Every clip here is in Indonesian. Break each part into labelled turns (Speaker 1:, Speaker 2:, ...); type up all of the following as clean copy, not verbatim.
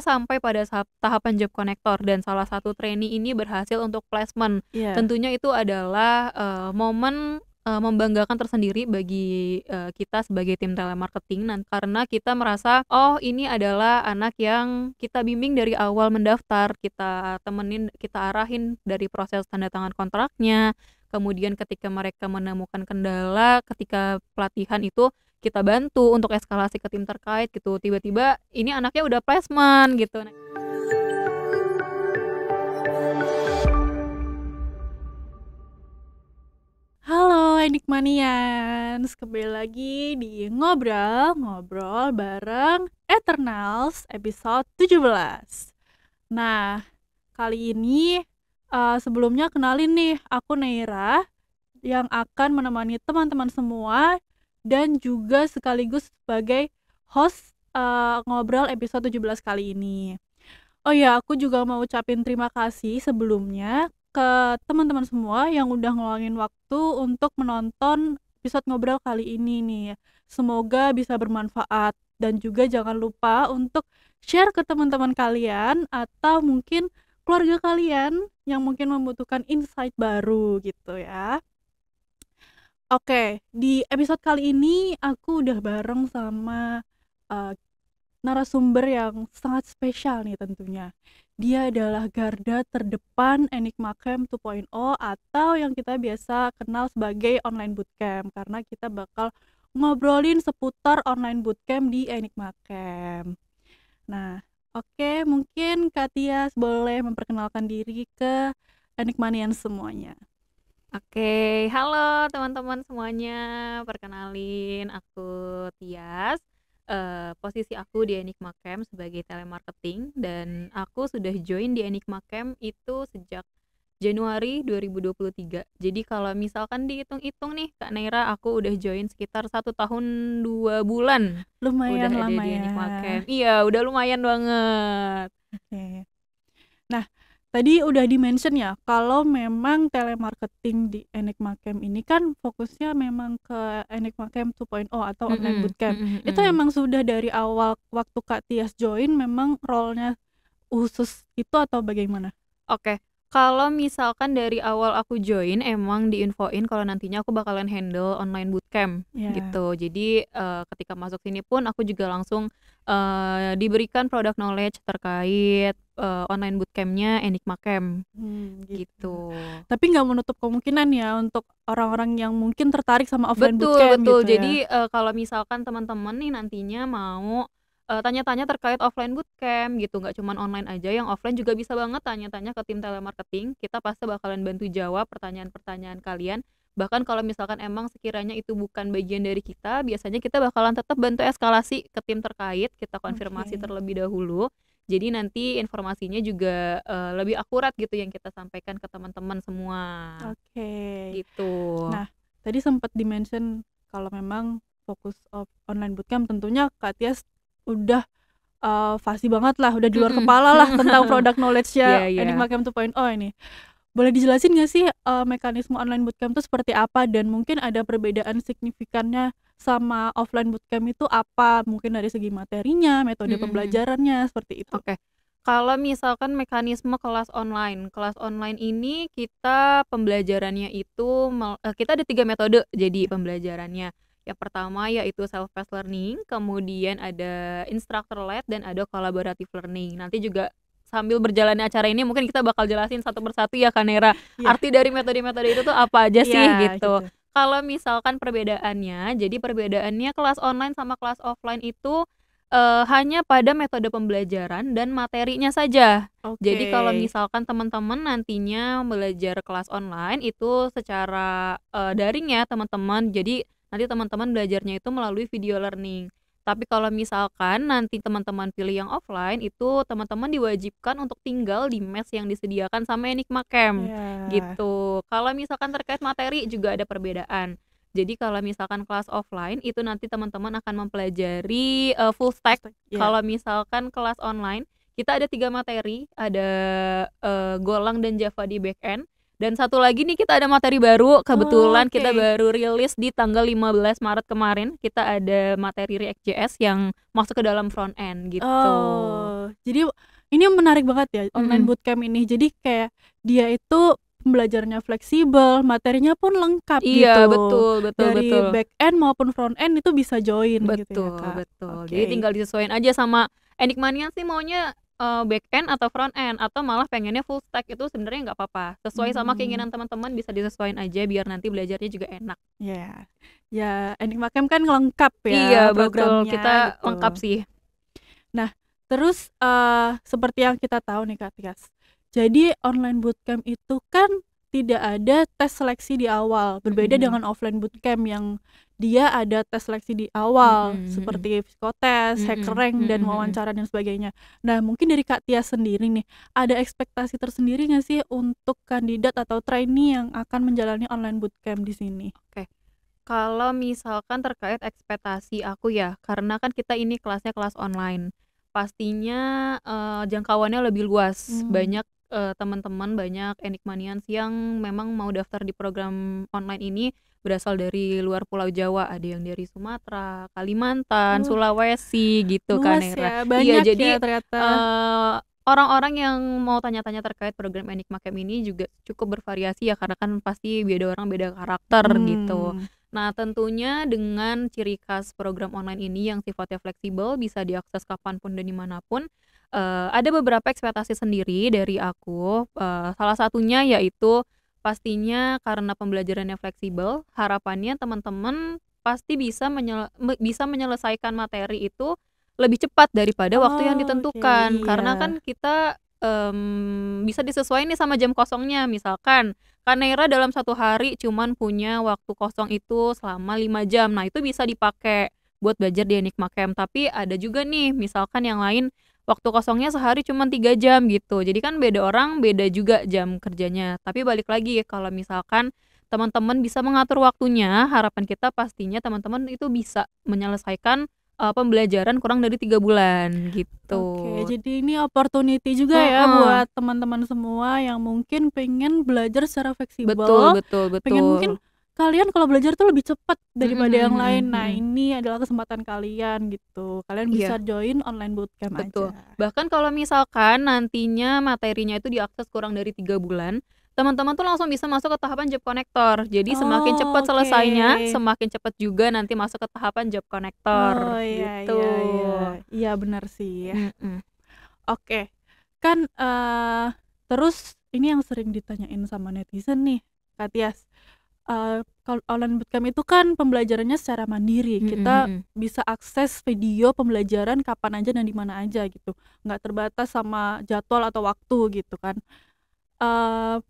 Speaker 1: sampai pada tahapan job connector dan salah satu trainee ini berhasil untuk placement.
Speaker 2: Iya.
Speaker 1: Tentunya itu adalah, momen, membanggakan tersendiri bagi, kita sebagai tim telemarketing karena kita merasa, oh ini adalah anak yang kita bimbing dari awal mendaftar, kita temenin, kita arahin dari proses tanda tangan kontraknya, kemudian ketika mereka menemukan kendala ketika pelatihan itu kita bantu untuk eskalasi ke tim terkait gitu, tiba-tiba ini anaknya udah placement gitu.
Speaker 2: Halo Enigmanians, kembali lagi di Ngobrol bareng Eternals episode 17. Nah, kali ini sebelumnya kenalin nih, aku Neira yang akan menemani teman-teman semua dan juga sekaligus sebagai host Ngobrol episode 17 kali ini. Oh ya, aku juga mau ucapin terima kasih sebelumnya ke teman-teman semua yang udah ngeluangin waktu untuk menonton episode Ngobrol kali ini nih. Semoga bisa bermanfaat dan juga jangan lupa untuk share ke teman-teman kalian atau mungkin keluarga kalian yang mungkin membutuhkan insight baru gitu ya. Oke, di episode kali ini aku udah bareng sama narasumber yang sangat spesial nih tentunya. Dia adalah garda terdepan Enigma Camp 2.0 atau yang kita biasa kenal sebagai online bootcamp, karena kita bakal ngobrolin seputar online bootcamp di Enigma Camp. Nah, oke, mungkin Kak Tias boleh memperkenalkan diri ke Enigmanians semuanya.
Speaker 1: Oke, halo teman-teman semuanya, perkenalin aku Tias. Posisi aku di Enigma Camp sebagai telemarketing dan aku sudah join di Enigma Camp itu sejak Januari 2023. Jadi kalau misalkan dihitung-hitung nih Kak Neira, aku udah join sekitar 1 tahun 2 bulan udah
Speaker 2: Lumayan
Speaker 1: ada
Speaker 2: lama
Speaker 1: di
Speaker 2: ya.
Speaker 1: Enigma Camp. Iya, udah lumayan banget.
Speaker 2: Oke. Nah, tadi udah di-mention ya, kalau memang telemarketing di Enigma Camp ini kan fokusnya memang ke Enigma Camp 2.0 atau online bootcamp. Itu emang sudah dari awal waktu Kak Tias join memang role-nya khusus itu atau bagaimana?
Speaker 1: Oke, kalau misalkan dari awal aku join emang diinfoin kalau nantinya aku bakalan handle online bootcamp
Speaker 2: Ya.
Speaker 1: gitu. Jadi, ketika masuk sini pun aku juga langsung, diberikan product knowledge terkait, online bootcamp-nya Enigma Camp
Speaker 2: Gitu.
Speaker 1: gitu.
Speaker 2: Tapi nggak menutup kemungkinan ya untuk orang-orang yang mungkin tertarik sama offline
Speaker 1: Betul
Speaker 2: bootcamp
Speaker 1: betul.
Speaker 2: gitu ya?
Speaker 1: Jadi, kalau misalkan teman-teman nih nantinya mau, tanya-tanya terkait offline bootcamp gitu, nggak cuman online aja, yang offline juga bisa banget tanya-tanya ke tim telemarketing, kita pasti bakalan bantu jawab pertanyaan-pertanyaan kalian. Bahkan kalau misalkan emang sekiranya itu bukan bagian dari kita, biasanya kita bakalan tetap bantu eskalasi ke tim terkait, kita konfirmasi
Speaker 2: Oke.
Speaker 1: terlebih dahulu. Jadi nanti informasinya juga, lebih akurat gitu yang kita sampaikan ke teman-teman semua,
Speaker 2: Oke.
Speaker 1: gitu.
Speaker 2: Nah, tadi sempat di-mention kalau memang fokus online bootcamp tentunya Kak Tias udah fasih banget lah, udah di luar
Speaker 1: Mhm.
Speaker 2: kepala lah tentang product
Speaker 1: Iya
Speaker 2: knowledge-nya
Speaker 1: iya.
Speaker 2: Enigma Camp 2.0 ini. Boleh dijelasin nggak sih mekanisme online bootcamp itu seperti apa dan mungkin ada perbedaan signifikannya sama offline bootcamp itu apa? Mungkin dari segi materinya, metode
Speaker 1: Mhm mhm.
Speaker 2: pembelajarannya, seperti itu.
Speaker 1: Oke. Kalau misalkan mekanisme kelas online ini kita pembelajarannya itu kita ada 3 metode jadi pembelajarannya. Yang pertama yaitu self paced learning, kemudian ada instructor led dan ada collaborative learning. Nanti juga sambil berjalannya acara ini mungkin kita bakal jelasin satu persatu ya Kak Nera,
Speaker 2: Iya.
Speaker 1: arti dari metode-metode itu tuh apa aja sih
Speaker 2: Iya,
Speaker 1: gitu.
Speaker 2: gitu.
Speaker 1: Kalau misalkan perbedaannya, jadi perbedaannya kelas online sama kelas offline itu hanya pada metode pembelajaran dan materinya saja. Jadi
Speaker 2: Oke.
Speaker 1: kalau misalkan teman-teman nantinya belajar kelas online itu secara, daring ya teman-teman, jadi nanti teman-teman belajarnya itu melalui video learning. Tapi kalau misalkan nanti teman-teman pilih yang offline, itu teman-teman diwajibkan untuk tinggal di mes yang disediakan sama Enigma Camp,
Speaker 2: Ya.
Speaker 1: gitu. Kalau misalkan terkait materi juga ada perbedaan. Jadi kalau misalkan kelas offline itu nanti teman-teman akan mempelajari, full stack.
Speaker 2: Ya.
Speaker 1: Kalau misalkan kelas online, kita ada 3 materi, ada, Golang dan Java di backend, Dan satu lagi nih kita ada materi baru, kebetulan kita
Speaker 2: Oke.
Speaker 1: baru rilis di tanggal 15 Maret kemarin, kita ada materi React.js yang masuk ke dalam front end gitu.
Speaker 2: Oh, jadi ini menarik banget ya online
Speaker 1: Mhm.
Speaker 2: bootcamp ini. Jadi kayak dia itu pembelajarannya fleksibel, materinya pun lengkap
Speaker 1: Iya,
Speaker 2: gitu.
Speaker 1: betul betul
Speaker 2: Dari
Speaker 1: betul.
Speaker 2: back end maupun front end itu bisa join gitu ya,
Speaker 1: Betul
Speaker 2: Kak.
Speaker 1: betul. Jadi
Speaker 2: Oke.
Speaker 1: tinggal disesuaiin aja sama Enigmania sih maunya, back end atau front end atau malah pengennya full stack, itu sebenarnya nggak apa-apa. Sesuai sama
Speaker 2: Hmm.
Speaker 1: keinginan teman-teman bisa disesuaiin aja biar nanti belajarnya juga enak.
Speaker 2: Ya. Ya, Enigma Camp kan lengkap
Speaker 1: Iya
Speaker 2: ya
Speaker 1: betul,
Speaker 2: programnya
Speaker 1: kita lengkap
Speaker 2: gitu.
Speaker 1: sih.
Speaker 2: Nah, terus seperti yang kita tahu nih Kak Tias. Jadi online bootcamp itu kan tidak ada tes seleksi di awal, berbeda
Speaker 1: Mhm.
Speaker 2: dengan offline bootcamp yang dia ada tes seleksi di awal
Speaker 1: Mhm mhm.
Speaker 2: seperti psikotes,
Speaker 1: Mhm
Speaker 2: hackerrank dan
Speaker 1: mhm mhm.
Speaker 2: wawancara dan sebagainya. Nah, mungkin dari Kak Tias sendiri nih, ada ekspektasi tersendiri nggak sih untuk kandidat atau trainee yang akan menjalani online bootcamp di sini?
Speaker 1: Oke. Kalau misalkan terkait ekspektasi aku ya, karena kan kita ini kelasnya kelas online. Pastinya, jangkauannya lebih luas.
Speaker 2: Hmm.
Speaker 1: Banyak, teman-teman, banyak Enigmanians yang memang mau daftar di program online ini berasal dari luar Pulau Jawa. Ada yang dari Sumatera, Kalimantan,
Speaker 2: Wah,
Speaker 1: Sulawesi gitu kan,
Speaker 2: luas
Speaker 1: Nera.
Speaker 2: ya,
Speaker 1: Iya,
Speaker 2: banyak ya
Speaker 1: jadi,
Speaker 2: ternyata.
Speaker 1: orang-orang yang mau tanya-tanya terkait program Enigma Camp ini juga cukup bervariasi ya, karena kan pasti beda orang beda karakter gitu.
Speaker 2: Hmm.
Speaker 1: Nah, tentunya dengan ciri khas program online ini yang sifatnya fleksibel, bisa diakses kapanpun dan dimanapun, ada beberapa ekspektasi sendiri dari aku, salah satunya yaitu pastinya karena pembelajarannya fleksibel, harapannya teman-teman pasti bisa menyelesaikan materi itu lebih cepat daripada waktu yang
Speaker 2: Oh, oke,
Speaker 1: ditentukan.
Speaker 2: iya.
Speaker 1: Karena kan kita, bisa disesuaiin nih sama jam kosongnya. Misalkan Kak Neira dalam satu hari cuman punya waktu kosong itu selama 5 jam. Nah, itu bisa dipakai buat belajar di Enigma Camp. Tapi ada juga nih, misalkan yang lain waktu kosongnya sehari cuman 3 jam gitu. Jadi kan beda orang, beda juga jam kerjanya. Tapi balik lagi, kalau misalkan teman-teman bisa mengatur waktunya, harapan kita pastinya teman-teman itu bisa menyelesaikan, pembelajaran kurang dari 3 bulan
Speaker 2: Oke,
Speaker 1: gitu.
Speaker 2: jadi ini opportunity juga ya
Speaker 1: Heeh.
Speaker 2: buat teman-teman semua yang mungkin pengen belajar secara
Speaker 1: Betul
Speaker 2: fleksibel,
Speaker 1: betul
Speaker 2: pengen mungkin
Speaker 1: betul.
Speaker 2: kalian kalau belajar tuh lebih cepat
Speaker 1: Mhm
Speaker 2: daripada yang
Speaker 1: mhm
Speaker 2: lain.
Speaker 1: mhm
Speaker 2: Nah,
Speaker 1: mhm.
Speaker 2: ini adalah kesempatan kalian gitu. Kalian bisa
Speaker 1: Iya,
Speaker 2: join online bootcamp
Speaker 1: betul.
Speaker 2: aja.
Speaker 1: Bahkan kalau misalkan nantinya materinya itu diakses kurang dari 3 bulan, teman-teman tuh langsung bisa masuk ke tahapan job connector. Jadi semakin
Speaker 2: Oh,
Speaker 1: cepat
Speaker 2: oke.
Speaker 1: selesainya, semakin cepat juga nanti masuk ke tahapan job
Speaker 2: Oh,
Speaker 1: connector,
Speaker 2: iya
Speaker 1: gitu.
Speaker 2: iya iya. Iya benar sih.
Speaker 1: Mhm.
Speaker 2: Oke, kan, terus ini yang sering ditanyain sama netizen nih, Kak Tias, kalau online bootcamp itu kan pembelajarannya secara mandiri,
Speaker 1: Mhm
Speaker 2: kita
Speaker 1: mhm.
Speaker 2: bisa akses video pembelajaran kapan aja dan di mana aja gitu, nggak terbatas sama jadwal atau waktu gitu kan. Eee,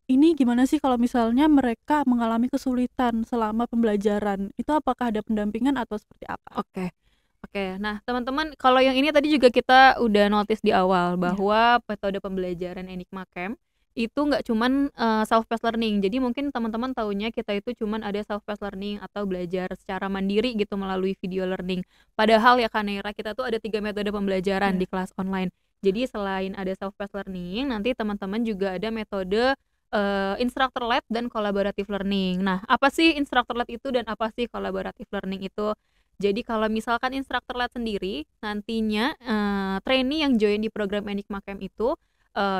Speaker 2: ini gimana sih kalau misalnya mereka mengalami kesulitan selama pembelajaran, itu apakah ada pendampingan atau seperti apa?
Speaker 1: Oke. Oke. Nah, teman-teman, kalau yang ini tadi juga kita udah notice di awal
Speaker 2: Iya.
Speaker 1: bahwa metode pembelajaran Enigma Camp itu nggak cuman, self paced learning. Jadi mungkin teman-teman taunya kita itu cuman ada self paced learning atau belajar secara mandiri gitu melalui video learning. Padahal ya Kak Neira, kita tuh ada 3 metode pembelajaran di
Speaker 2: Iya.
Speaker 1: kelas online. Jadi selain ada self paced learning, nanti teman-teman juga ada metode, instructor led dan collaborative learning. Nah, apa sih instructor led itu dan apa sih collaborative learning itu? Jadi kalau misalkan instruktur led sendiri, nantinya, trainee yang join di program Enigma Camp itu,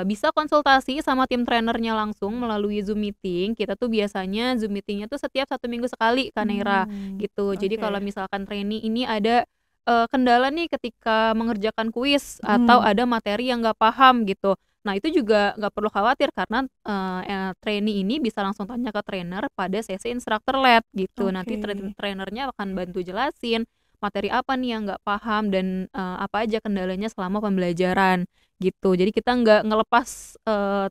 Speaker 1: bisa konsultasi sama tim trainernya langsung melalui Zoom meeting. Kita tuh biasanya Zoom meeting-nya tuh setiap 1 minggu sekali, Kak Neira, gitu. Jadi kalau
Speaker 2: Oke.
Speaker 1: misalkan trainee ini ada, kendala nih ketika mengerjakan kuis atau
Speaker 2: Mhm.
Speaker 1: ada materi yang nggak paham gitu. Nah, itu juga nggak perlu khawatir karena, trainee ini bisa langsung tanya ke trainer pada sesi instructor led gitu. Nanti
Speaker 2: Oke.
Speaker 1: trainernya akan bantu jelasin materi apa nih yang nggak paham dan, apa aja kendalanya selama pembelajaran gitu. Jadi kita nggak ngelepas,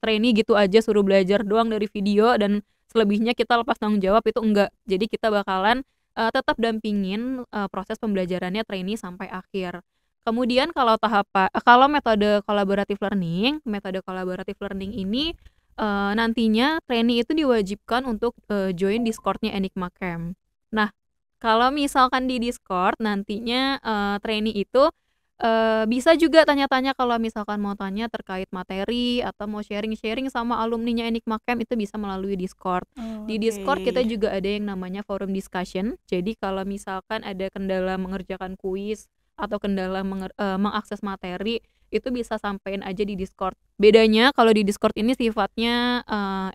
Speaker 1: trainee gitu aja suruh belajar doang dari video dan selebihnya kita lepas tanggung jawab, itu enggak. Jadi kita bakalan, tetap dampingin, proses pembelajarannya trainee sampai akhir. Kemudian kalau metode collaborative learning ini, nantinya trainee itu diwajibkan untuk, join Discord-nya Enigma Camp. Nah, kalau misalkan di Discord nantinya, trainee itu Bisa juga tanya-tanya kalau misalkan mau tanya terkait materi atau mau sharing-sharing sama alumninya Enigma Camp itu bisa melalui Discord.
Speaker 2: Oh,
Speaker 1: Di
Speaker 2: oke.
Speaker 1: Discord kita juga ada yang namanya forum discussion. Jadi kalau misalkan ada kendala mengerjakan kuis atau kendala mengakses materi, itu bisa sampein aja di Discord. Bedanya kalau di Discord ini sifatnya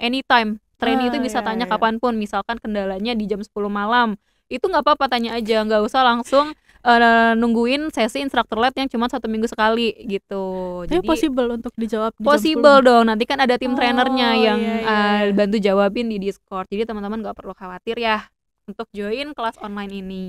Speaker 1: anytime. Trainee itu bisa
Speaker 2: Ya,
Speaker 1: tanya
Speaker 2: ya.
Speaker 1: kapanpun, misalkan kendalanya di jam 10 malam. Itu nggak apa-apa, tanya aja, nggak usah langsung nungguin sesi instruktur lab yang cuma 1 minggu sekali gitu.
Speaker 2: Tapi
Speaker 1: Jadi
Speaker 2: possible untuk dijawab di jam 10
Speaker 1: possible dong, nanti kan ada tim trainernya
Speaker 2: Oh,
Speaker 1: yang
Speaker 2: iya iya iya.
Speaker 1: bantu jawabin di Discord. Jadi teman-teman nggak perlu khawatir ya untuk join kelas online ini.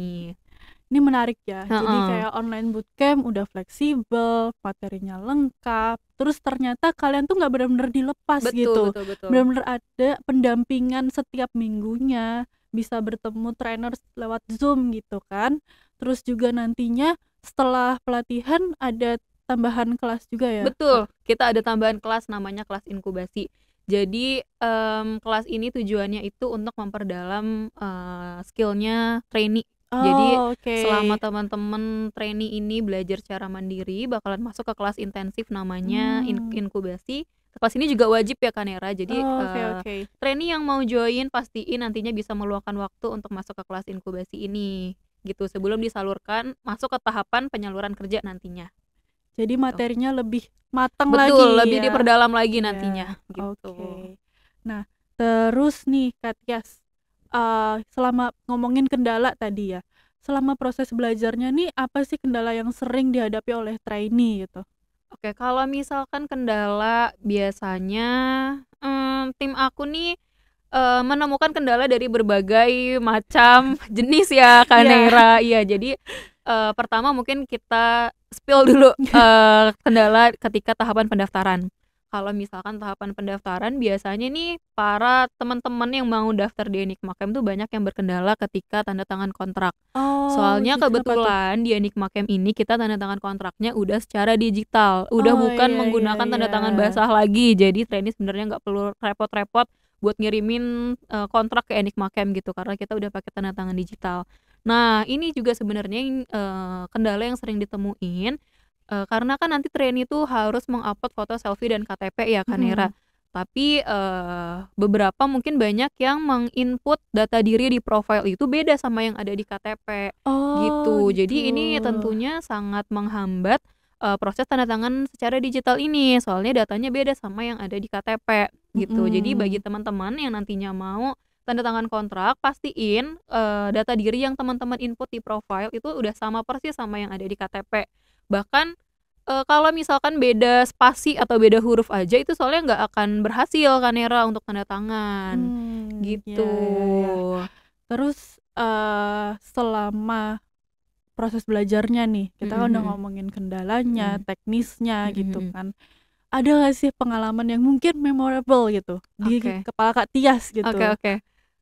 Speaker 2: Ini menarik ya. Jadi
Speaker 1: Heeh.
Speaker 2: kayak online bootcamp udah fleksibel, materinya lengkap, terus ternyata kalian tuh nggak benar-benar dilepas
Speaker 1: Betul
Speaker 2: gitu.
Speaker 1: betul betul.
Speaker 2: Benar-benar ada pendampingan setiap minggunya, bisa bertemu trainer lewat Zoom gitu kan. Terus juga nantinya setelah pelatihan ada tambahan kelas juga ya, Kak?
Speaker 1: Betul, kita ada tambahan kelas namanya kelas inkubasi. Jadi kelas ini tujuannya itu untuk memperdalam skill-nya trainee. Jadi
Speaker 2: Oh, oke.
Speaker 1: selama teman-teman trainee ini belajar secara mandiri bakalan masuk ke kelas intensif namanya
Speaker 2: Hmm.
Speaker 1: inkubasi. Kelas ini juga wajib ya Kanera. Jadi
Speaker 2: Oh, oke oke.
Speaker 1: trainee yang mau join pastiin nantinya bisa meluangkan waktu untuk masuk ke kelas inkubasi ini gitu sebelum disalurkan masuk ke tahapan penyaluran kerja nantinya.
Speaker 2: Jadi
Speaker 1: Gitu.
Speaker 2: materinya lebih matang
Speaker 1: Betul,
Speaker 2: lagi
Speaker 1: lebih
Speaker 2: ya.
Speaker 1: diperdalam lagi nantinya,
Speaker 2: Iya,
Speaker 1: gitu.
Speaker 2: oke. Nah, terus nih Kak Tias, selama ngomongin kendala tadi ya, selama proses belajarnya nih apa sih kendala yang sering dihadapi oleh trainee gitu?
Speaker 1: Oke, kalau misalkan kendala biasanya, tim aku nih, menemukan kendala dari berbagai macam jenis ya, Kak
Speaker 2: Iya.
Speaker 1: Neira. Iya, jadi, pertama mungkin kita spill dulu, kendala ketika tahapan pendaftaran. Kalau misalkan tahapan pendaftaran biasanya nih para teman-teman yang mau daftar di Enigma Camp tuh banyak yang berkendala ketika tanda tangan kontrak.
Speaker 2: Oh,
Speaker 1: Soalnya
Speaker 2: kenapa tuh?
Speaker 1: kebetulan di Enigma Camp ini kita tanda tangan kontraknya udah secara digital, udah
Speaker 2: Oh,
Speaker 1: bukan
Speaker 2: iya iya
Speaker 1: menggunakan
Speaker 2: iya.
Speaker 1: tanda tangan basah lagi. Jadi trainee sebenarnya nggak perlu repot-repot buat ngirimin kontrak ke Enigma Camp gitu karena kita udah pakai tanda tangan digital. Nah, ini juga sebenarnya kendala yang sering ditemuin karena kan nanti trainee tuh harus meng-upload foto selfie dan KTP ya Kak Nera.
Speaker 2: Mhm.
Speaker 1: Tapi beberapa mungkin banyak yang meng-input data diri di profile itu beda sama yang ada di KTP
Speaker 2: Oh,
Speaker 1: gitu.
Speaker 2: gitu.
Speaker 1: Jadi ini tentunya sangat menghambat proses tanda tangan secara digital ini. Soalnya datanya beda sama yang ada di KTP gitu. Jadi bagi
Speaker 2: Mhm.
Speaker 1: teman-teman yang nantinya mau tanda tangan kontrak, pastiin data diri yang teman-teman input di profile itu udah sama persis sama yang ada di KTP. Bahkan kalau misalkan beda spasi atau beda huruf aja itu soalnya nggak akan berhasil kan Nera untuk tanda tangan,
Speaker 2: Ya
Speaker 1: gitu.
Speaker 2: ya ya. Terus, selama proses belajarnya nih, kita
Speaker 1: Mhm
Speaker 2: kan udah
Speaker 1: mhm.
Speaker 2: ngomongin kendalanya,
Speaker 1: Mhm.
Speaker 2: teknisnya
Speaker 1: Mhm
Speaker 2: gitu
Speaker 1: mhm.
Speaker 2: kan. Ada nggak sih pengalaman yang mungkin memorable gitu di
Speaker 1: Oke.
Speaker 2: kepala Kak Tias
Speaker 1: Oke
Speaker 2: gitu?
Speaker 1: oke.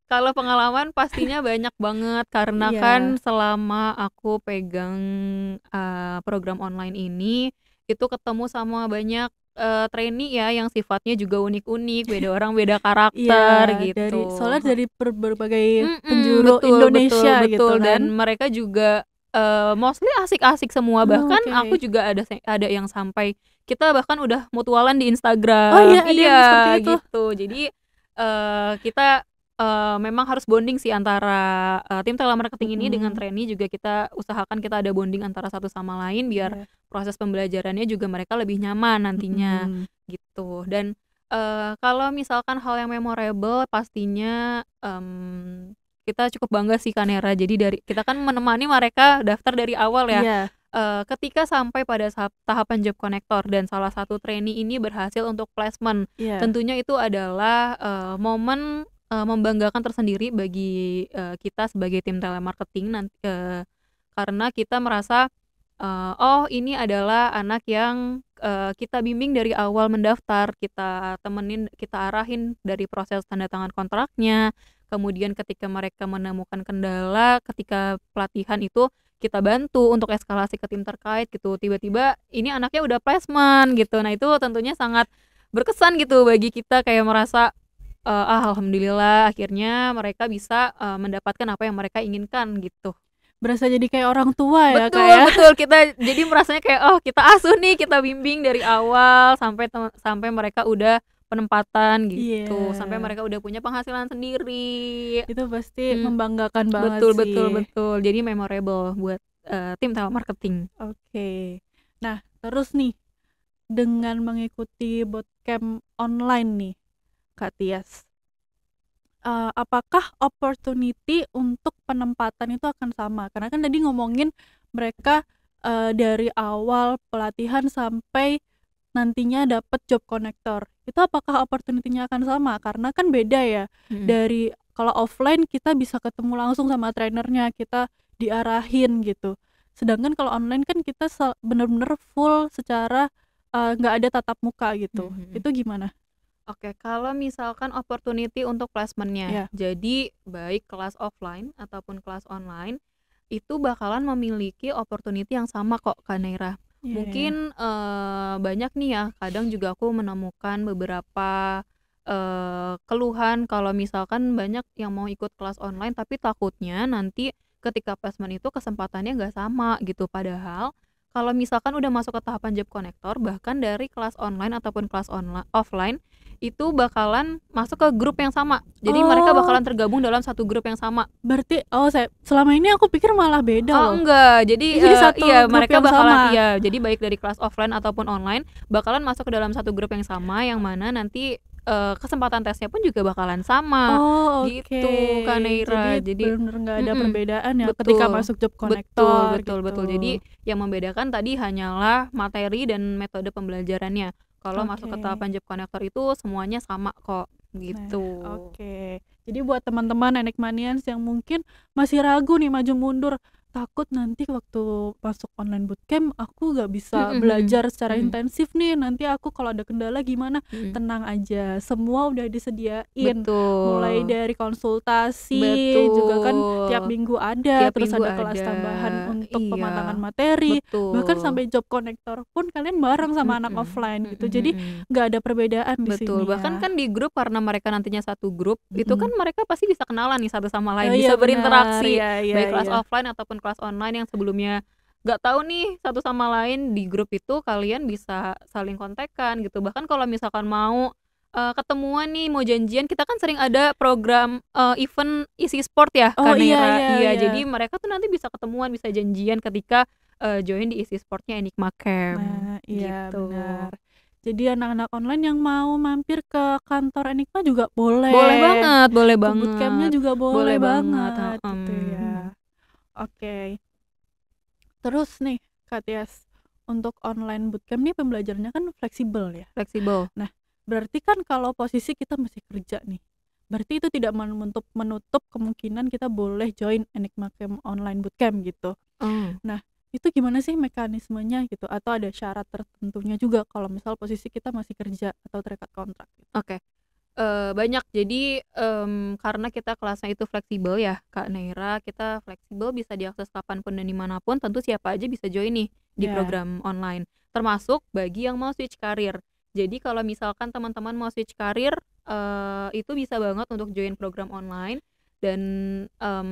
Speaker 1: Kalau pengalaman pastinya banyak banget karena kan
Speaker 2: Iya.
Speaker 1: selama aku pegang, program online ini, itu ketemu sama banyak, trainee ya yang sifatnya juga unik-unik, beda orang beda
Speaker 2: Iya,
Speaker 1: karakter
Speaker 2: dari
Speaker 1: gitu,
Speaker 2: soalnya dari berbagai penjuru
Speaker 1: betul betul
Speaker 2: Indonesia gitu
Speaker 1: betul
Speaker 2: kan.
Speaker 1: dan mereka juga, mostly asik-asik semua,
Speaker 2: Oh,
Speaker 1: bahkan aku
Speaker 2: oke.
Speaker 1: juga ada yang sampai kita bahkan udah mutualan di
Speaker 2: Oh iya,
Speaker 1: Instagram.
Speaker 2: ada yang seperti
Speaker 1: Iya,
Speaker 2: itu?
Speaker 1: gitu. Jadi, kita memang harus bonding sih antara, tim telemarketing ini dengan
Speaker 2: Mhm.
Speaker 1: trainee juga kita usahakan kita ada bonding antara satu sama lain biar
Speaker 2: Iya.
Speaker 1: proses pembelajarannya juga mereka lebih nyaman nantinya,
Speaker 2: Mhm.
Speaker 1: gitu. Dan, kalau misalkan hal yang memorable pastinya, kita cukup bangga sih Kak Nera. Jadi dari kita kan menemani mereka daftar dari awal ya,
Speaker 2: Iya.
Speaker 1: ketika sampai pada tahapan job connector dan salah satu trainee ini berhasil untuk placement.
Speaker 2: Iya.
Speaker 1: Tentunya itu adalah, momen, membanggakan tersendiri bagi, kita sebagai tim telemarketing karena kita merasa, oh ini adalah anak yang, kita bimbing dari awal mendaftar, kita temenin, kita arahin dari proses tanda tangan kontraknya, kemudian ketika mereka menemukan kendala ketika pelatihan itu kita bantu untuk eskalasi ke tim terkait gitu, tiba-tiba ini anaknya udah placement gitu. Nah itu tentunya sangat berkesan gitu bagi kita kayak merasa, alhamdulillah akhirnya mereka bisa, mendapatkan apa yang mereka inginkan gitu.
Speaker 2: berasa jadi kayak orang tua ya
Speaker 1: Betul,
Speaker 2: Kak ya.
Speaker 1: betul. Kita jadi merasanya kayak oh kita asuh nih, kita bimbing dari awal sampai mereka udah penempatan gitu, sampai
Speaker 2: Iya,
Speaker 1: mereka udah punya penghasilan sendiri.
Speaker 2: itu pasti
Speaker 1: Hmm,
Speaker 2: membanggakan banget
Speaker 1: betul, betul,
Speaker 2: sih.
Speaker 1: betul. Jadi memorable buat tim telemarketing.
Speaker 2: Oke. Nah, terus nih dengan mengikuti bootcamp online nih, Kak Tias, apakah opportunity untuk penempatan itu akan sama? Karena kan tadi ngomongin mereka dari awal pelatihan sampai nantinya dapat job connector. Itu apakah opportunity-nya akan sama? Karena kan beda ya.
Speaker 1: Mm.
Speaker 2: Dari kalau offline kita bisa ketemu langsung sama trainernya, kita diarahin gitu. Sedangkan kalau online kan kita bener-bener full secara nggak ada tatap muka gitu.
Speaker 1: Mhm.
Speaker 2: Itu gimana?
Speaker 1: Oke, kalau misalkan opportunity untuk placementnya,
Speaker 2: Ya,
Speaker 1: jadi baik kelas offline ataupun kelas online, itu bakalan memiliki opportunity yang sama kok, Kak Naira.
Speaker 2: iya, iya.
Speaker 1: Mungkin banyak nih ya, kadang juga aku menemukan beberapa keluhan kalau misalkan banyak yang mau ikut kelas online, tapi takutnya nanti ketika placement itu kesempatannya nggak sama gitu. Padahal kalau misalkan udah masuk ke tahapan job connector, bahkan dari kelas online ataupun kelas offline itu bakalan masuk ke grup yang sama. Jadi mereka
Speaker 2: Oh,
Speaker 1: bakalan tergabung dalam satu grup yang sama.
Speaker 2: berarti saya selama ini aku pikir malah beda
Speaker 1: Oh
Speaker 2: loh.
Speaker 1: enggak, jadi
Speaker 2: Jadi satu
Speaker 1: iya
Speaker 2: grup
Speaker 1: mereka
Speaker 2: yang
Speaker 1: bakalan
Speaker 2: sama.
Speaker 1: jadi baik dari kelas offline ataupun online bakalan masuk ke dalam satu grup yang sama, yang mana nanti kesempatan tesnya pun juga bakalan sama
Speaker 2: Oh, oke.
Speaker 1: gitu, Kak Neira.
Speaker 2: Jadi
Speaker 1: Jadi
Speaker 2: benar-benar nggak ada
Speaker 1: mhm,
Speaker 2: perbedaan ya ketika
Speaker 1: betul,
Speaker 2: masuk job
Speaker 1: betul,
Speaker 2: connector
Speaker 1: betul,
Speaker 2: gitu.
Speaker 1: betul. Jadi yang membedakan tadi hanyalah materi dan metode pembelajarannya. Kalau masuk ke
Speaker 2: Oke.
Speaker 1: tahapan job connector itu semuanya sama kok,
Speaker 2: Nah,
Speaker 1: gitu.
Speaker 2: oke. Jadi buat teman-teman Enigmanians yang mungkin masih ragu nih maju mundur, takut nanti waktu masuk online bootcamp aku gak bisa
Speaker 1: Mhm, mhm,
Speaker 2: belajar secara
Speaker 1: mhm,
Speaker 2: intensif nih, nanti aku kalau ada kendala gimana?
Speaker 1: mhm.
Speaker 2: Tenang aja, semua udah disediain. Mulai
Speaker 1: Betul,
Speaker 2: dari konsultasi juga kan tiap
Speaker 1: betul.
Speaker 2: minggu ada,
Speaker 1: Tiap
Speaker 2: terus
Speaker 1: minggu
Speaker 2: ada kelas
Speaker 1: ada.
Speaker 2: tambahan untuk
Speaker 1: Iya,
Speaker 2: pematangan materi, bahkan
Speaker 1: betul.
Speaker 2: sampai job connector pun kalian bareng sama anak
Speaker 1: Mhm,
Speaker 2: offline
Speaker 1: mhm,
Speaker 2: gitu. Jadi
Speaker 1: mhm.
Speaker 2: nggak ada perbedaan di
Speaker 1: Betul,
Speaker 2: sini
Speaker 1: bahkan
Speaker 2: ya.
Speaker 1: kan di grup karena mereka nantinya satu grup, itu kan
Speaker 2: Mhm.
Speaker 1: mereka pasti bisa kenalan nih satu sama
Speaker 2: Oh
Speaker 1: lain,
Speaker 2: iya
Speaker 1: bisa
Speaker 2: benar,
Speaker 1: berinteraksi,
Speaker 2: ya ya
Speaker 1: baik kelas
Speaker 2: iya.
Speaker 1: offline ataupun kelas online yang sebelumnya nggak tahu nih satu sama lain. Di grup itu kalian bisa saling kontekan gitu. Bahkan kalau misalkan mau ketemuan nih, mau janjian, kita kan sering ada program event isi sport ya,
Speaker 2: Oh
Speaker 1: Kak
Speaker 2: iya
Speaker 1: Neira.
Speaker 2: iya
Speaker 1: Iya,
Speaker 2: iya.
Speaker 1: jadi mereka tuh nanti bisa ketemuan, bisa janjian ketika join di isi sportnya Enigma Camp
Speaker 2: Nah, iya
Speaker 1: gitu.
Speaker 2: benar. Jadi anak-anak online yang mau mampir ke kantor Enigma juga
Speaker 1: Boleh
Speaker 2: boleh.
Speaker 1: banget, boleh
Speaker 2: Ke bootcamp-nya
Speaker 1: banget.
Speaker 2: juga
Speaker 1: Boleh
Speaker 2: boleh
Speaker 1: banget,
Speaker 2: banget gitu
Speaker 1: mhm.
Speaker 2: ya. Oke. Terus nih, Kak Tias, untuk online bootcamp nih pembelajarannya kan fleksibel ya.
Speaker 1: Fleksibel.
Speaker 2: Nah, berarti kan kalau posisi kita masih kerja nih, berarti itu tidak menutup kemungkinan kita boleh join Enigma Camp online bootcamp gitu.
Speaker 1: Oh,
Speaker 2: Nah, itu gimana sih mekanismenya gitu? Atau ada syarat tertentunya juga kalau misal posisi kita masih kerja atau terikat kontrak gitu?
Speaker 1: oke. Banyak. Jadi, karena kita kelasnya itu fleksibel ya, Kak Neira, kita fleksibel bisa diakses kapan pun dan dimanapun, tentu siapa aja bisa join nih di
Speaker 2: Ya.
Speaker 1: program online, termasuk bagi yang mau switch karir. Jadi kalau misalkan teman-teman mau switch karir, itu bisa banget untuk join program online dan,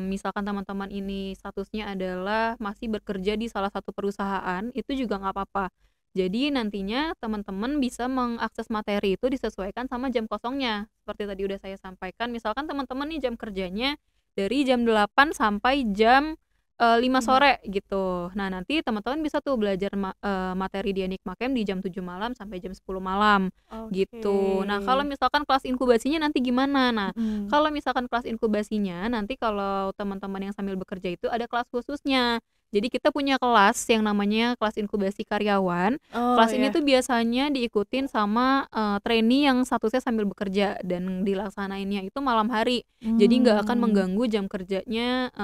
Speaker 1: misalkan teman-teman ini statusnya adalah masih bekerja di salah satu perusahaan, itu juga nggak apa-apa. Jadi nantinya teman-teman bisa mengakses materi itu disesuaikan sama jam kosongnya. Seperti tadi udah saya sampaikan, misalkan teman-teman nih jam kerjanya dari jam 8 sampai jam 5
Speaker 2: Lima.
Speaker 1: sore gitu. Nah, nanti teman-teman bisa tuh belajar materi di Enigma Camp di jam 7 malam sampai jam 10 malam
Speaker 2: Oke.
Speaker 1: gitu. Nah, kalau misalkan kelas inkubasinya nanti gimana? Nah,
Speaker 2: Mhm.
Speaker 1: kalau misalkan kelas inkubasinya nanti kalau teman-teman yang sambil bekerja itu ada kelas khususnya. Jadi kita punya kelas yang namanya kelas inkubasi karyawan.
Speaker 2: Oh
Speaker 1: Kelas ini
Speaker 2: ya.
Speaker 1: tuh biasanya diikutin sama trainee yang statusnya sambil bekerja dan dilaksanainnya itu malam hari. Jadi nggak akan
Speaker 2: Hmm.
Speaker 1: mengganggu jam kerjanya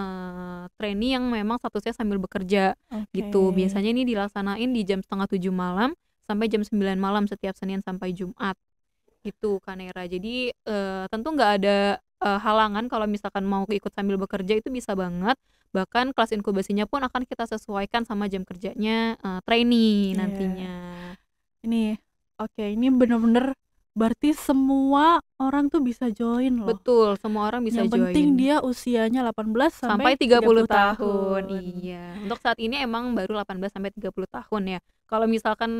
Speaker 1: trainee yang memang statusnya sambil bekerja
Speaker 2: Oke.
Speaker 1: gitu. Biasanya ini dilaksanain di jam setengah 7 malam sampai jam 9 malam setiap Senin sampai Jumat gitu, Kak Nera. Jadi tentu nggak ada halangan kalau misalkan mau ikut sambil bekerja, itu bisa banget. Bahkan kelas inkubasinya pun akan kita sesuaikan sama jam kerjanya trainee
Speaker 2: Iya.
Speaker 1: nantinya.
Speaker 2: Ini oke, ini bener-bener Berarti semua orang tuh bisa join loh.
Speaker 1: Betul, semua orang bisa
Speaker 2: Yang penting
Speaker 1: join.
Speaker 2: dia usianya 18
Speaker 1: Sampai
Speaker 2: sampai
Speaker 1: 30
Speaker 2: 30
Speaker 1: tahun,
Speaker 2: tahun.
Speaker 1: iya. Untuk saat ini emang baru 18 sampai 30 tahun ya. Kalau misalkan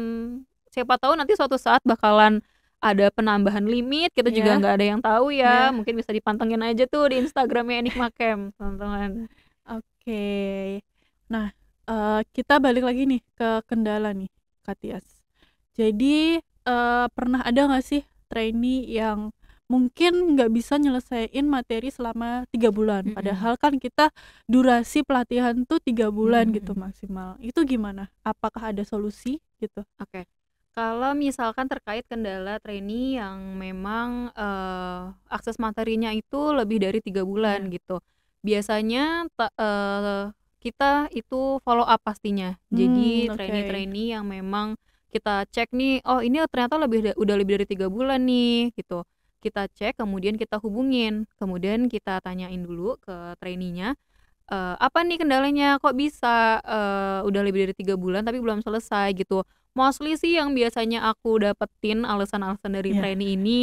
Speaker 1: siapa tahu nanti suatu saat bakalan ada penambahan limit, kita juga
Speaker 2: Ya,
Speaker 1: nggak ada yang tahu ya.
Speaker 2: ya.
Speaker 1: Mungkin bisa dipantengin aja tuh di Instagramnya Enigma Camp, teman-teman.
Speaker 2: Oke. Nah, kita balik lagi nih ke kendala nih, Kak Tias. Jadi, pernah ada nggak sih trainee yang mungkin nggak bisa nyelesain materi selama 3 bulan,
Speaker 1: Mhm,
Speaker 2: padahal kan kita durasi pelatihan tuh 3 bulan
Speaker 1: mhm
Speaker 2: gitu
Speaker 1: mhm.
Speaker 2: maksimal. Itu gimana? Apakah ada solusi gitu?
Speaker 1: Oke. Kalau misalkan terkait kendala trainee yang memang, akses materinya itu lebih dari 3
Speaker 2: Iya.
Speaker 1: bulan gitu. Biasanya kita itu follow up pastinya. Jadi
Speaker 2: Oke.
Speaker 1: trainee-trainee yang memang kita cek nih, "Oh ini ternyata udah lebih dari 3 bulan nih," gitu. Kita cek kemudian kita hubungin, kemudian kita tanyain dulu ke trainee-nya, "Apa nih kendalanya? Kok bisa, udah lebih dari 3 bulan tapi belum selesai?" Gitu. Mostly sih yang biasanya aku dapetin alasan-alasan dari
Speaker 2: Iya.
Speaker 1: trainee ini,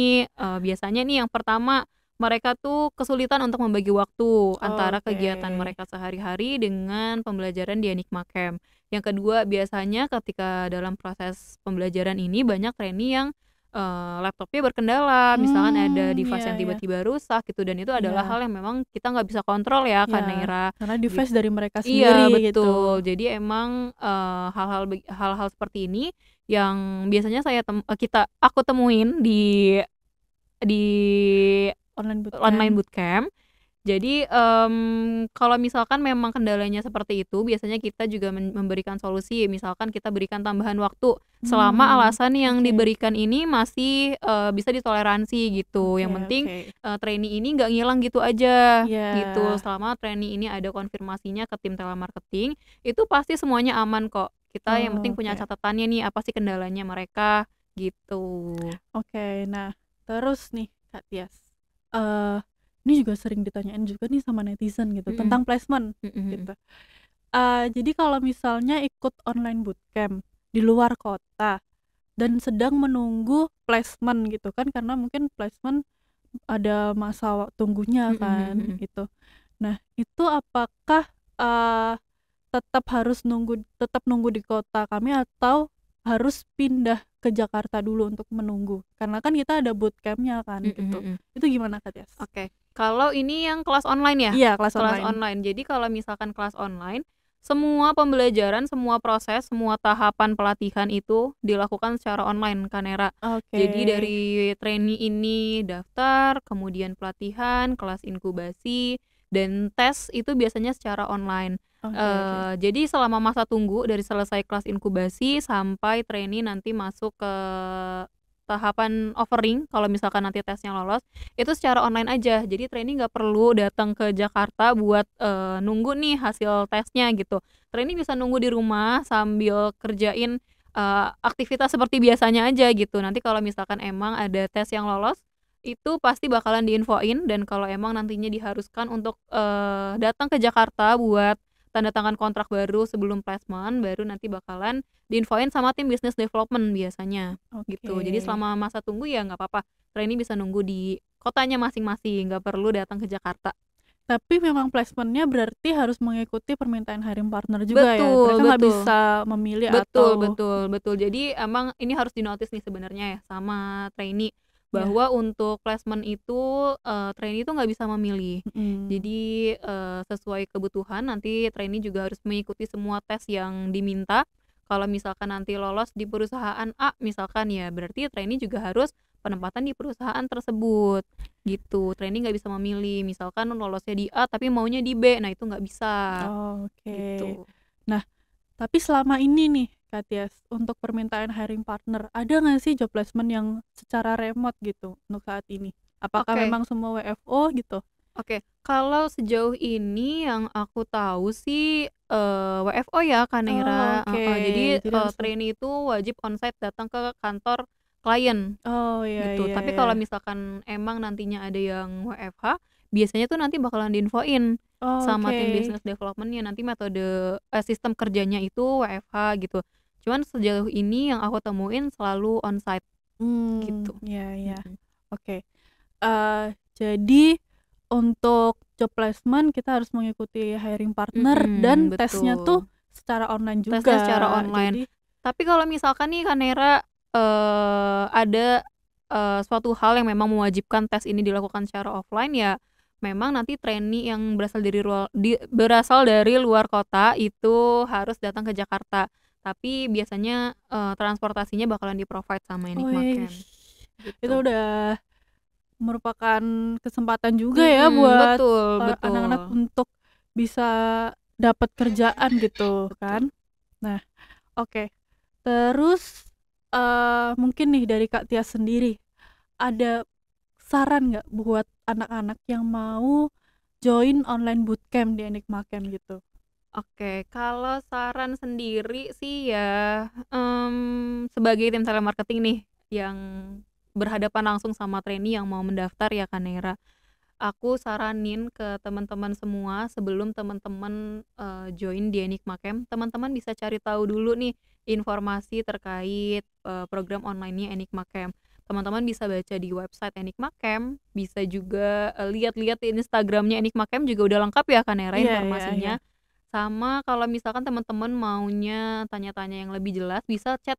Speaker 1: biasanya nih yang pertama, mereka tuh kesulitan untuk membagi waktu antara
Speaker 2: Oke.
Speaker 1: kegiatan mereka sehari-hari dengan pembelajaran di Enigma Camp. Yang kedua, biasanya ketika dalam proses pembelajaran ini banyak trainee yang, laptopnya berkendala, misalkan ada
Speaker 2: Iya,
Speaker 1: device yang
Speaker 2: iya.
Speaker 1: tiba-tiba rusak gitu dan itu adalah hal
Speaker 2: Iya.
Speaker 1: yang memang kita nggak bisa kontrol ya, Kak
Speaker 2: Iya,
Speaker 1: Naira,
Speaker 2: karena
Speaker 1: git
Speaker 2: device dari mereka
Speaker 1: iya,
Speaker 2: sendiri gitu.
Speaker 1: betul. Jadi emang, hal-hal seperti ini yang biasanya aku temuin di
Speaker 2: Online
Speaker 1: online
Speaker 2: bootcamp.
Speaker 1: bootcamp. Jadi, kalau misalkan memang kendalanya seperti itu, biasanya kita juga memberikan solusi. Misalkan kita berikan tambahan waktu, selama alasan yang
Speaker 2: Oke.
Speaker 1: diberikan ini masih, bisa ditoleransi gitu.
Speaker 2: Oke,
Speaker 1: Yang penting,
Speaker 2: oke.
Speaker 1: trainee ini nggak ngilang gitu aja,
Speaker 2: Iya.
Speaker 1: gitu. Selama trainee ini ada konfirmasinya ke tim telemarketing, itu pasti semuanya aman kok. Kita yang penting
Speaker 2: Oh,
Speaker 1: punya
Speaker 2: oke.
Speaker 1: catatannya nih, apa sih kendalanya mereka, gitu.
Speaker 2: Oke, nah terus nih Kak Tias, eee, ini juga sering ditanyain juga nih sama netizen gitu
Speaker 1: Mhm,
Speaker 2: tentang placement
Speaker 1: mhm mhm.
Speaker 2: gitu. Jadi kalau misalnya ikut online bootcamp di luar kota dan sedang menunggu placement gitu kan, karena mungkin placement ada masa tunggunya
Speaker 1: Mhm mhm
Speaker 2: kan
Speaker 1: mhm.
Speaker 2: gitu. Nah itu apakah, eee tetap nunggu di kota kami atau harus pindah ke Jakarta dulu untuk menunggu? Karena kan kita ada bootcamp-nya kan
Speaker 1: Mhm
Speaker 2: gitu.
Speaker 1: mhm.
Speaker 2: Itu gimana Kak Tias?
Speaker 1: Oke. Kalau ini yang kelas online ya?
Speaker 2: Iya, kelas
Speaker 1: Kelas
Speaker 2: online.
Speaker 1: online. Jadi kalau misalkan kelas online, semua pembelajaran, semua proses, semua tahapan pelatihan itu dilakukan secara online, Kak Nera.
Speaker 2: Oke.
Speaker 1: Jadi dari trainee ini daftar, kemudian pelatihan, kelas inkubasi, dan tes itu biasanya secara online.
Speaker 2: Oke, oke.
Speaker 1: Jadi selama masa tunggu dari selesai kelas inkubasi sampai trainee nanti masuk ke tahapan offering, kalau misalkan nanti tesnya lolos, itu secara online aja. Jadi trainee nggak perlu datang ke Jakarta buat, nunggu nih hasil tesnya gitu. Trainee bisa nunggu di rumah sambil kerjain, aktivitas seperti biasanya aja gitu. Nanti kalau misalkan emang ada tes yang lolos, itu pasti bakalan diinfoin dan kalau emang nantinya diharuskan untuk, datang ke Jakarta buat tanda tangan kontrak baru sebelum placement, baru nanti bakalan diinfoin sama tim business development biasanya.
Speaker 2: Oke.
Speaker 1: Gitu. Jadi selama masa tunggu ya nggak apa-apa, trainee bisa nunggu di kotanya masing-masing, nggak perlu datang ke Jakarta.
Speaker 2: Tapi memang placement-nya berarti harus mengikuti permintaan hiring partner juga ya?
Speaker 1: Betul
Speaker 2: Mereka nggak
Speaker 1: betul.
Speaker 2: bisa memilih
Speaker 1: Betul
Speaker 2: atau
Speaker 1: betul betul. Jadi emang ini harus di-notice nih sebenarnya ya sama trainee,
Speaker 2: ya,
Speaker 1: bahwa untuk placement itu, trainee itu nggak bisa memilih.
Speaker 2: mhm.
Speaker 1: Jadi, sesuai kebutuhan nanti trainee juga harus mengikuti semua tes yang diminta. Kalau misalkan nanti lolos di perusahaan A misalkan ya, berarti trainee juga harus penempatan di perusahaan tersebut, gitu. Trainee nggak bisa memilih, misalkan lolosnya di A tapi maunya di B, nah itu nggak bisa,
Speaker 2: Oke.
Speaker 1: gitu.
Speaker 2: Nah, tapi selama ini nih, Kak Tias, untuk permintaan hiring partner, ada nggak sih job placement yang secara remote gitu untuk saat ini? Apakah
Speaker 1: Oke.
Speaker 2: memang semua WFO gitu?
Speaker 1: Oke, kalau sejauh ini yang aku tahu sih, WFO ya, Kak
Speaker 2: Oh,
Speaker 1: Neira,
Speaker 2: oke.
Speaker 1: heeh. Jadi,
Speaker 2: Jadi harus
Speaker 1: trainee itu wajib onsite datang ke kantor klien,
Speaker 2: oh, iya,
Speaker 1: gitu.
Speaker 2: iya,
Speaker 1: Tapi
Speaker 2: iya.
Speaker 1: kalau misalkan emang nantinya ada yang WFH, biasanya tuh nanti bakalan diinfoin
Speaker 2: Oh,
Speaker 1: sama tim
Speaker 2: oke.
Speaker 1: business development-nya, nanti sistem kerjanya itu WFH gitu. Cuman sejauh ini yang aku temuin selalu onsite. gitu.
Speaker 2: Iya.
Speaker 1: Mhm.
Speaker 2: Oke. Jadi untuk job placement kita harus mengikuti hiring partner dan tesnya tuh
Speaker 1: Betul.
Speaker 2: secara online
Speaker 1: Tesnya
Speaker 2: juga.
Speaker 1: secara online.
Speaker 2: Jadi
Speaker 1: Tapi kalau misalkan nih Kak Nera, ada, suatu hal yang memang mewajibkan tes ini dilakukan secara offline, ya memang nanti trainee yang berasal dari luar kota itu harus datang ke Jakarta. Tapi biasanya, transportasinya bakalan di-provide sama Enigma
Speaker 2: wih,
Speaker 1: Camp,
Speaker 2: itu
Speaker 1: gitu.
Speaker 2: udah merupakan kesempatan juga ya buat
Speaker 1: Betul
Speaker 2: anak-anak
Speaker 1: betul.
Speaker 2: untuk bisa dapat kerjaan gitu
Speaker 1: Betul.
Speaker 2: kan. Nah, oke. Terus mungkin nih dari Kak Tia sendiri, ada saran nggak buat anak-anak yang mau join online bootcamp di Enigma Camp gitu?
Speaker 1: Oke, kalau saran sendiri sih ya, sebagai tim telemarketing nih, yang berhadapan langsung sama trainee yang mau mendaftar ya Kak Nera, aku saranin ke teman-teman semua sebelum teman-teman, join di Enigma Camp, teman-teman bisa cari tahu dulu nih informasi terkait, program online-nya Enigma Camp. Teman-teman bisa baca di website Enigma Camp, bisa juga, lihat-lihat di Instagram-nya Enigma Camp juga udah lengkap ya Kak Nera
Speaker 2: Iya.
Speaker 1: informasinya. Sama kalau misalkan teman-teman maunya tanya-tanya yang lebih jelas, bisa chat,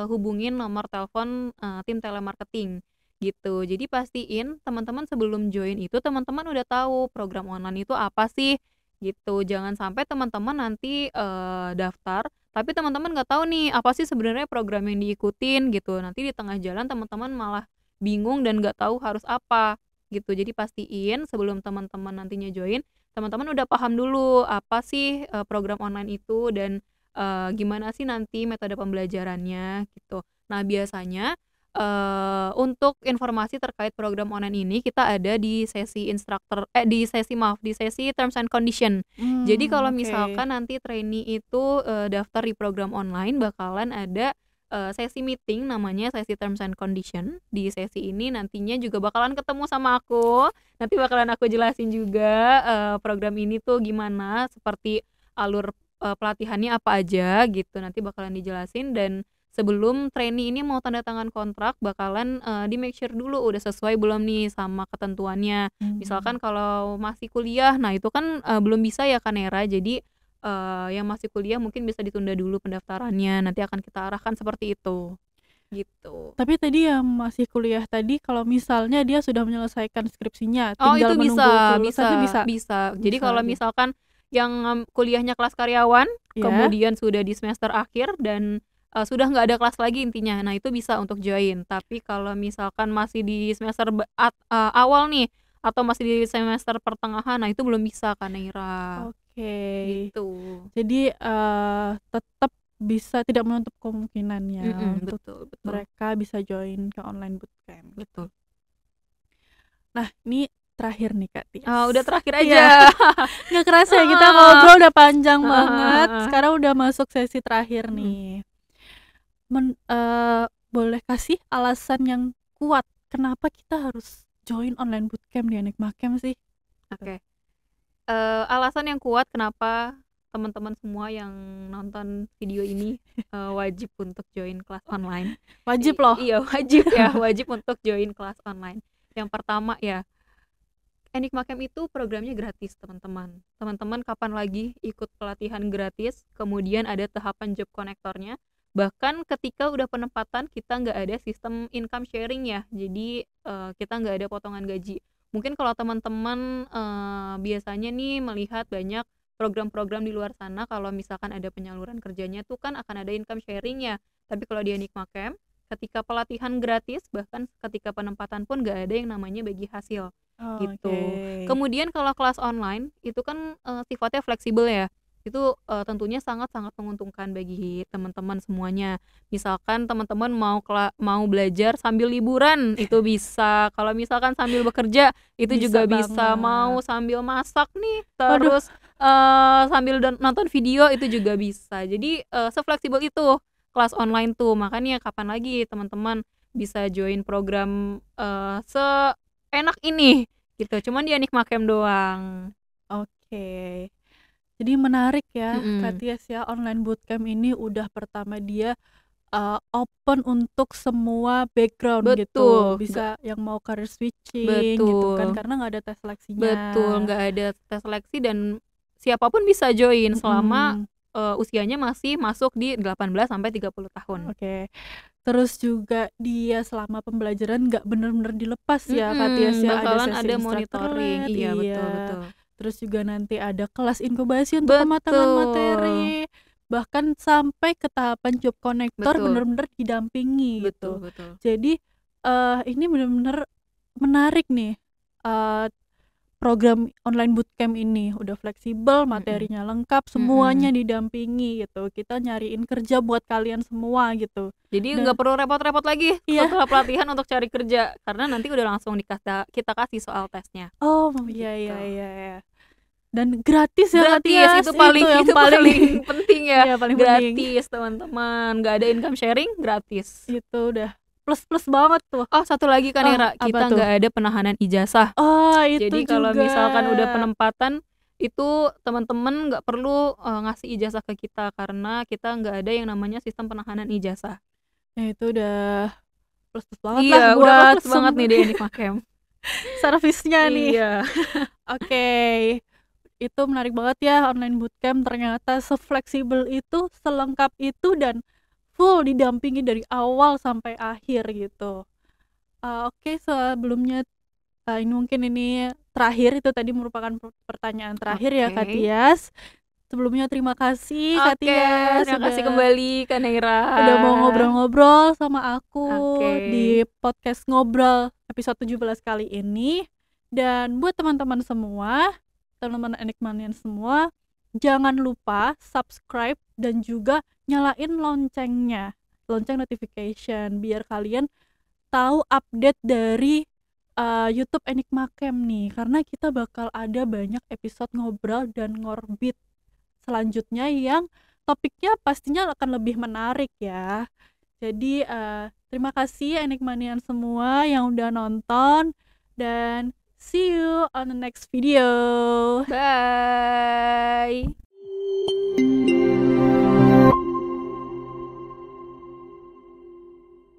Speaker 1: hubungin nomor telepon, tim telemarketing, gitu. Jadi pastiin teman-teman sebelum join itu teman-teman udah tahu program online itu apa sih, gitu. Jangan sampai teman-teman nanti, daftar, tapi teman-teman nggak tahu nih apa sih sebenarnya program yang diikutin gitu. Nanti di tengah jalan teman-teman malah bingung dan nggak tahu harus apa, gitu. Jadi pastiin sebelum teman-teman nantinya join, teman-teman udah paham dulu apa sih, program online itu dan, gimana sih nanti metode pembelajarannya, gitu. Nah biasanya, untuk informasi terkait program online ini kita ada di sesi di sesi terms and condition. Jadi kalau
Speaker 2: Oke.
Speaker 1: misalkan nanti trainee itu, daftar di program online bakalan ada, sesi meeting namanya sesi terms and condition. Di sesi ini nantinya juga bakalan ketemu sama aku, nanti bakalan aku jelasin juga, program ini tuh gimana, seperti alur, pelatihannya apa aja gitu, nanti bakalan dijelasin dan sebelum trainee ini mau tanda tangan kontrak bakalan, di-make sure dulu udah sesuai belum nih sama ketentuannya. Misalkan kalau masih kuliah, nah itu kan, belum bisa ya Kak Nera, jadi, yang masih kuliah mungkin bisa ditunda dulu pendaftarannya, nanti akan kita arahkan seperti itu, gitu.
Speaker 2: Tapi tadi yang masih kuliah tadi kalau misalnya dia sudah menyelesaikan skripsinya,
Speaker 1: Oh
Speaker 2: tinggal
Speaker 1: itu
Speaker 2: menunggu
Speaker 1: bisa
Speaker 2: kelulusan itu
Speaker 1: bisa
Speaker 2: bisa?
Speaker 1: bisa. Jadi
Speaker 2: Bisa
Speaker 1: kalau
Speaker 2: lagi?
Speaker 1: misalkan yang, kuliahnya kelas karyawan,
Speaker 2: Ya?
Speaker 1: kemudian sudah di semester akhir dan, sudah nggak ada kelas lagi intinya, nah itu bisa untuk join. Tapi kalau misalkan masih di semester awal nih, atau masih di semester pertengahan, nah itu belum bisa Kak Neira,
Speaker 2: Oke.
Speaker 1: gitu.
Speaker 2: Jadi, tetap bisa tidak menutup kemungkinan ya untuk
Speaker 1: Betul betul
Speaker 2: mereka bisa join ke online bootcamp gitu.
Speaker 1: betul.
Speaker 2: Nah, ini terakhir nih Kak
Speaker 1: Udah
Speaker 2: Tias.
Speaker 1: terakhir
Speaker 2: Iya,
Speaker 1: aja.
Speaker 2: nggak kerasa ya kita
Speaker 1: Heeh.
Speaker 2: ngobrol udah panjang
Speaker 1: Heeh heeh
Speaker 2: banget,
Speaker 1: heeh.
Speaker 2: sekarang udah masuk sesi terakhir
Speaker 1: Mhm,
Speaker 2: nih. Boleh kasih alasan yang kuat kenapa kita harus join online bootcamp di Enigma Camp sih? Gitu.
Speaker 1: oke. Alasan yang kuat kenapa teman-teman semua yang nonton video ini, wajib untuk join kelas online.
Speaker 2: Wajib loh.
Speaker 1: Iya wajib ya, wajib untuk join kelas online. Yang pertama ya, Enigma Camp itu programnya gratis teman-teman. Teman-teman kapan lagi ikut pelatihan gratis, kemudian ada tahapan job connector-nya, bahkan ketika udah penempatan kita nggak ada sistem income sharing ya, jadi, kita nggak ada potongan gaji. Mungkin kalau teman-teman, biasanya nih melihat banyak program-program di luar sana kalau misalkan ada penyaluran kerjanya tuh kan akan ada income sharing ya, tapi kalau di Enigma Camp, ketika pelatihan gratis, bahkan ketika penempatan pun nggak ada yang namanya bagi hasil.
Speaker 2: Oke.
Speaker 1: Gitu. Kemudian kalau kelas online itu kan, sifatnya fleksibel ya. Itu, tentunya sangat-sangat menguntungkan bagi teman-teman semuanya. Misalkan teman-teman mau belajar sambil liburan itu bisa, kalau misalkan sambil bekerja itu
Speaker 2: Bisa
Speaker 1: juga bisa,
Speaker 2: banget.
Speaker 1: mau sambil masak nih,
Speaker 2: Waduh,
Speaker 1: terus, sambil nonton video itu juga bisa. Jadi, sefleksibel itu kelas online tuh. Makanya kapan lagi teman-teman bisa join program, seenak ini. Gitu, cuman dia Enigma Camp doang.
Speaker 2: oke. Jadi menarik ya Kak
Speaker 1: Mhm,
Speaker 2: Tias ya, online bootcamp ini udah pertama dia open untuk semua background gitu.
Speaker 1: Betul,
Speaker 2: Bisa yang mau career switching gitu kan,
Speaker 1: betul,
Speaker 2: karena nggak ada tes seleksinya.
Speaker 1: betul, nggak ada tes seleksi dan siapapun bisa join selama
Speaker 2: Mm-mm.
Speaker 1: usianya masih masuk di 18 sampai 30 tahun.
Speaker 2: Oke. Terus juga dia selama pembelajaran nggak bener-bener dilepas ya Katias ya, ada
Speaker 1: Bakalan
Speaker 2: sesi
Speaker 1: ada
Speaker 2: instructor
Speaker 1: monitoring.
Speaker 2: led,
Speaker 1: Iya, betul,
Speaker 2: iya.
Speaker 1: betul.
Speaker 2: Terus juga nanti ada kelas inkubasi untuk pematangan
Speaker 1: Betul.
Speaker 2: materi, bahkan sampai ke tahapan job connector
Speaker 1: Betul.
Speaker 2: bener-bener didampingi gitu.
Speaker 1: Betul, betul.
Speaker 2: Jadi ini bener-bener menarik nih program online bootcamp ini, udah fleksibel, materinya lengkap, semuanya didampingi gitu. Kita nyariin kerja buat kalian semua gitu.
Speaker 1: Jadi
Speaker 2: Dan-
Speaker 1: nggak perlu repot-repot lagi
Speaker 2: Iya.
Speaker 1: setelah pelatihan untuk cari kerja karena nanti udah langsung kita kasih soal tesnya.
Speaker 2: Oh
Speaker 1: Gitu.
Speaker 2: iya. Dan gratis ya
Speaker 1: Gratis
Speaker 2: Katias,
Speaker 1: itu paling penting ya.
Speaker 2: Iya, paling penting.
Speaker 1: Gratis teman-teman, nggak ada income sharing, gratis.
Speaker 2: Itu udah plus banget tuh.
Speaker 1: Oh satu lagi kan Ira,
Speaker 2: apa
Speaker 1: kita
Speaker 2: tuh?
Speaker 1: nggak ada penahanan ijazah.
Speaker 2: Oh itu
Speaker 1: Jadi
Speaker 2: juga.
Speaker 1: kalau misalkan udah penempatan itu teman-teman nggak perlu ngasih ijazah ke kita karena kita nggak ada yang namanya sistem penahanan ijazah.
Speaker 2: Ya itu udah plus banget
Speaker 1: Iya,
Speaker 2: lah
Speaker 1: udah
Speaker 2: buat
Speaker 1: plus banget nih di Enigma Camp.
Speaker 2: servisnya nih.
Speaker 1: Iya.
Speaker 2: Oke. Itu menarik banget ya, online bootcamp ternyata sefleksibel itu, selengkap itu, dan full didampingi dari awal sampai akhir gitu. Oke, sebelumnya ini mungkin ini terakhir, itu tadi merupakan pertanyaan terakhir ya
Speaker 1: Oke.
Speaker 2: Katias. Sebelumnya terima kasih Katias,
Speaker 1: Terima kasih kembali Kak Neira.
Speaker 2: udah mau ngobrol-ngobrol sama aku
Speaker 1: Oke.
Speaker 2: di podcast Ngobrol episode 17 kali ini. Dan buat teman-teman semua, teman-teman Enigmanian semua, jangan lupa subscribe dan juga nyalain loncengnya, lonceng notification, biar kalian tahu update dari YouTube Enigma Camp nih, karena kita bakal ada banyak episode ngobrol dan ngorbit selanjutnya yang topiknya pastinya akan lebih menarik ya. Jadi terima kasih Enigmanian semua yang udah nonton, dan see you on the next video.
Speaker 1: Bye.